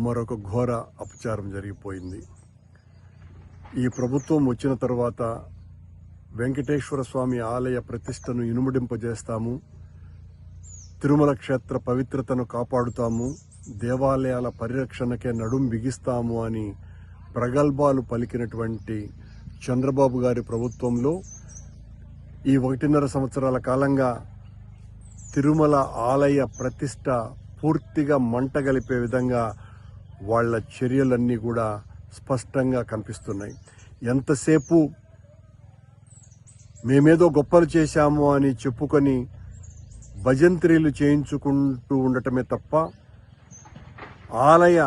మరొక ఘోర అపచారం జరిగిపోయింది. ఈ ప్రభుత్వం వచ్చిన తర్వాత వెంకటేశ్వర స్వామి ఆలయ ప్రతిష్టను ఇనుముడింపజేస్తాము, తిరుమల క్షేత్ర పవిత్రతను కాపాడుతాము, దేవాలయాల పరిరక్షణకే నడుం బిగిస్తాము అని ప్రగల్భాలు పలికినటువంటి చంద్రబాబు గారి ప్రభుత్వంలో ఈ 1.5 సంవత్సరాల కాలంగా తిరుమల ఆలయ ప్రతిష్ట పూర్తిగా మంటగలిపే విధంగా వాళ్ళ చర్యలన్నీ కూడా స్పష్టంగా కనిపిస్తున్నాయి. ఎంతసేపు మేమేదో గొప్పలు చేశాము అని చెప్పుకొని భజంత్రీలు చేయించుకుంటూ ఉండటమే తప్ప ఆలయ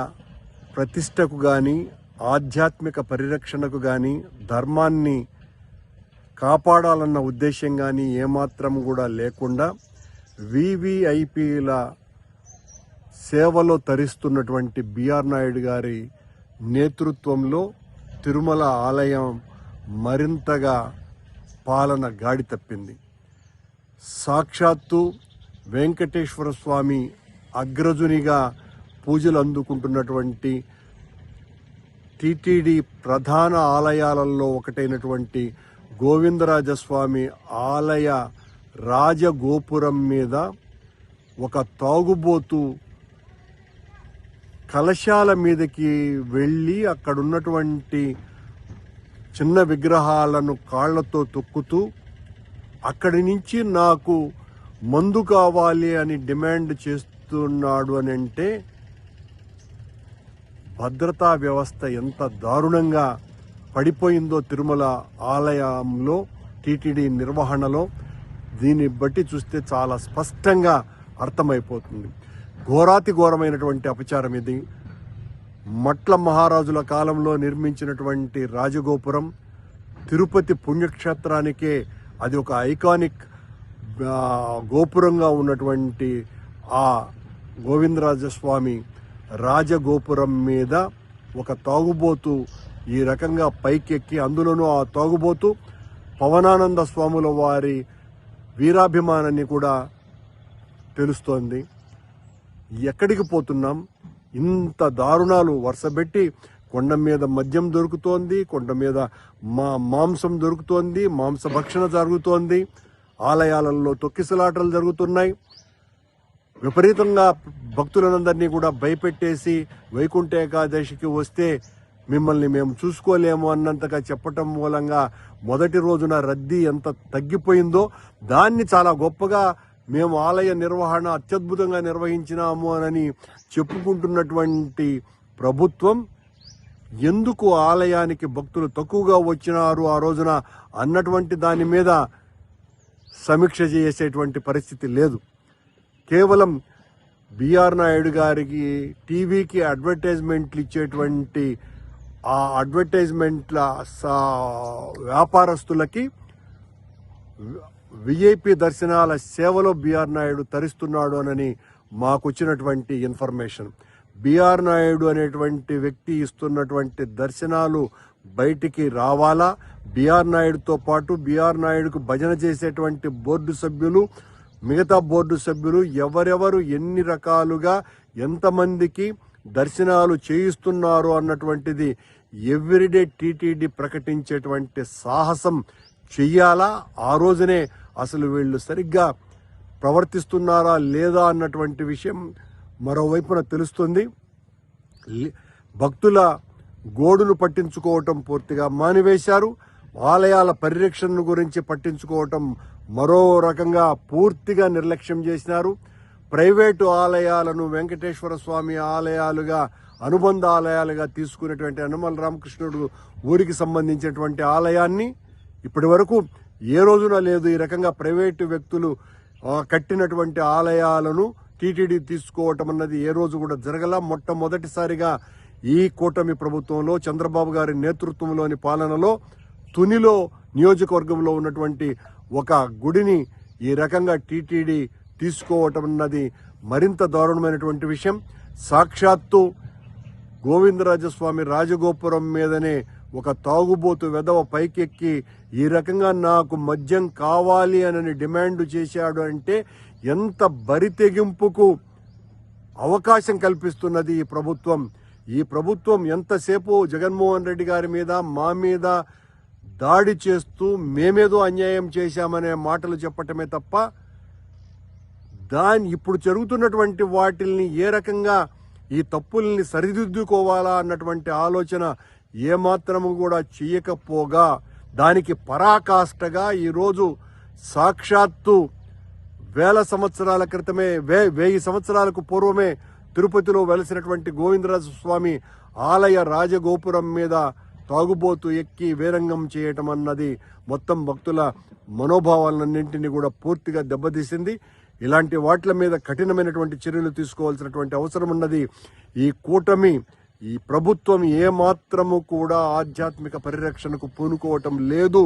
ప్రతిష్టకు కానీ ఆధ్యాత్మిక పరిరక్షణకు కానీ ధర్మాన్ని కాపాడాలన్న ఉద్దేశం కానీ ఏమాత్రం కూడా లేకుండా వివిఐపీల సేవలో తరిస్తున్నటువంటి బిఆర్ నాయుడు గారి నేతృత్వంలో తిరుమల ఆలయం మరింతగా పాలన గాడి తప్పింది. సాక్షాత్తు వెంకటేశ్వర స్వామి అగ్రజునిగా పూజలు అందుకుంటున్నటువంటి టీటీడీ ప్రధాన ఆలయాలలో ఒకటైనటువంటి గోవిందరాజస్వామి ఆలయ రాజగోపురం మీద ఒక తాగుబోతు కలశాల మీదకి వెళ్ళి అక్కడున్నటువంటి చిన్న విగ్రహాలను కాళ్లతో తొక్కుతూ అక్కడి నుంచి నాకు మందు కావాలి అని డిమాండ్ చేస్తున్నాడు అని అంటే భద్రతా వ్యవస్థ ఎంత దారుణంగా పడిపోయిందో తిరుమల ఆలయంలో టీటీడీ నిర్వహణలో దీన్ని బట్టి చూస్తే చాలా స్పష్టంగా అర్థమైపోతుంది. ఘోరాతి ఘోరమైనటువంటి అపచారం ఇది. మట్ల మహారాజుల కాలంలో నిర్మించినటువంటి రాజగోపురం తిరుపతి పుణ్యక్షేత్రానికే అది ఒక ఐకానిక్ గోపురంగా ఉన్నటువంటి ఆ గోవిందరాజస్వామి రాజగోపురం మీద ఒక తాగుబోతు ఈ రకంగా పైకెక్కి, అందులోనూ ఆ తాగుబోతు పవనానంద స్వాముల వారి వీరాభిమానాన్ని కూడా తెలుస్తోంది. ఎక్కడికి పోతున్నాం? ఇంత దారుణాలు వరుసబెట్టి కొండ మీద మద్యం దొరుకుతోంది, కొండ మీద మాంసం దొరుకుతోంది, మాంసభక్షణ జరుగుతోంది, ఆలయాలలో తొక్కిసలాటలు జరుగుతున్నాయి. విపరీతంగా భక్తులందరినీ కూడా భయపెట్టేసి వైకుంఠ ఏకాదశికి వస్తే మిమ్మల్ని మేము చూసుకోలేము అన్నంతగా చెప్పటం మూలంగా మొదటి రోజున రద్దీ ఎంత తగ్గిపోయిందో దాన్ని చాలా గొప్పగా మేము ఆలయ నిర్వహణ అత్యద్భుతంగా నిర్వహించినాము అని చెప్పుకుంటున్నటువంటి ప్రభుత్వం ఎందుకు ఆలయానికి భక్తులు తక్కువగా వచ్చినారు ఆ రోజున అన్నటువంటి దాని మీద సమీక్ష చేసేటువంటి పరిస్థితి లేదు. కేవలం బిఆర్ నాయుడు గారికి టీవీకి అడ్వర్టైజ్మెంట్లు ఇచ్చేటువంటి ఆ అడ్వర్టైజ్మెంట్ల వ్యాపారస్తులకి విఐపి దర్శనాల సేవలో బిఆర్ నాయుడు తరిస్తున్నాడు అని మాకు వచ్చినటువంటి ఇన్ఫర్మేషన్. బిఆర్ నాయుడు అనేటువంటి వ్యక్తి ఇస్తున్నటువంటి దర్శనాలు బయటికి రావాలా? బిఆర్ నాయుడుతో పాటు బిఆర్ నాయుడుకు భజన చేసేటువంటి బోర్డు సభ్యులు, మిగతా బోర్డు సభ్యులు ఎవరెవరు ఎన్ని రకాలుగా ఎంతమందికి దర్శనాలు చేయిస్తున్నారు అన్నటువంటిది ఎవ్రీడే టీటీడీ ప్రకటించేటువంటి సాహసం చెయ్యాలా? ఆ రోజునే అసలు వీళ్ళు సరిగ్గా ప్రవర్తిస్తున్నారా లేదా అన్నటువంటి విషయం మరోవైపున తెలుస్తుంది. భక్తుల గోడును పట్టించుకోవటం పూర్తిగా మానివేశారు. ఆలయాల పరిరక్షణ గురించి పట్టించుకోవటం మరో రకంగా పూర్తిగా నిర్లక్ష్యం చేసినారు. ప్రైవేటు ఆలయాలను వెంకటేశ్వర స్వామి ఆలయాలుగా, అనుబంధ ఆలయాలుగా తీసుకునేటువంటి యనమల రామకృష్ణుడు ఊరికి సంబంధించినటువంటి ఆలయాన్ని ఇప్పటి వరకు ఏ రోజున లేదు. ఈ రకంగా ప్రైవేటు వ్యక్తులు కట్టినటువంటి ఆలయాలను టీటీడీ తీసుకోవటం అన్నది ఏ రోజు కూడా జరగల. మొట్టమొదటిసారిగా ఈ కూటమి ప్రభుత్వంలో చంద్రబాబు గారి నేతృత్వంలోని పాలనలో తునిలో నియోజకవర్గంలో ఉన్నటువంటి ఒక గుడిని ఈ రకంగా టీటీడీ తీసుకోవటం అన్నది మరింత దారుణమైనటువంటి విషయం. సాక్షాత్తు గోవిందరాజస్వామి రాజగోపురం మీదనే ఒక తాగుబోతు వెధవ పైకెక్కి ఈ రకంగా నాకు మద్యం కావాలి అని డిమాండ్ చేశాడు అంటే ఎంత బరి తెగింపుకు అవకాశం కల్పిస్తున్నది ఈ ప్రభుత్వం. ఈ ప్రభుత్వం ఎంతసేపు జగన్మోహన్ రెడ్డి గారి మీద మా మీద దాడి చేస్తూ మేమేదో అన్యాయం చేశామనే మాటలు చెప్పటమే తప్ప ఇప్పుడు జరుగుతున్నటువంటి వాటిల్ని ఏ రకంగా ఈ తప్పుల్ని సరిదిద్దుకోవాలా అన్నటువంటి ఆలోచన ఏమాత్రము కూడా చేయకపోగా దానికి పరాకాష్ఠగా ఈరోజు సాక్షాత్తు 1000 సంవత్సరాల క్రితమే 1000 సంవత్సరాలకు పూర్వమే తిరుపతిలో వెలసినటువంటి గోవిందరాజ స్వామి ఆలయ రాజగోపురం మీద తాగుబోతు ఎక్కి వీరంగం చేయటం అన్నది మొత్తం భక్తుల మనోభావాలన్నింటినీ కూడా పూర్తిగా దెబ్బతీసింది. ఇలాంటి వాటి మీద కఠినమైనటువంటి చర్యలు తీసుకోవాల్సినటువంటి అవసరం ఉన్నది. ఈ కూటమి ఈ ప్రభుత్వం ఏమాత్రము కూడా ఆధ్యాత్మిక పరిరక్షణకు పూనుకోవటం లేదు.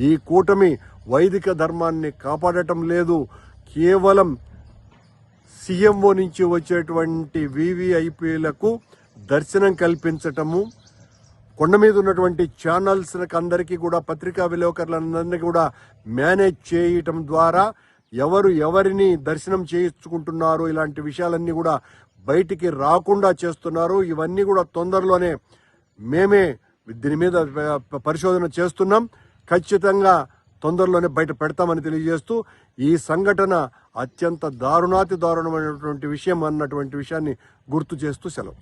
ఈ కూటమి వైదిక ధర్మాన్ని కాపాడటం లేదు. కేవలం సీఎంఓ నుంచి వచ్చేటువంటి వీవీఐపీలకు దర్శనం కల్పించటము, కొండ మీద ఉన్నటువంటి ఛానల్స్ అందరికీ కూడా పత్రికా విలేకరులందరినీ కూడా మేనేజ్ చేయటం ద్వారా ఎవరిని దర్శనం చేయించుకుంటున్నారు ఇలాంటి విషయాలన్నీ కూడా బయటికి రాకుండా చేస్తున్నారు. ఇవన్నీ కూడా తొందరలోనే మేమే దీని మీద పరిశోధన చేస్తున్నాం. ఖచ్చితంగా తొందరలోనే బయట పెడతామని తెలియజేస్తూ ఈ సంఘటన అత్యంత దారుణాతి దారుణమైనటువంటి విషయం అన్నటువంటి విషయాన్ని గుర్తు చేస్తూ సెలవు.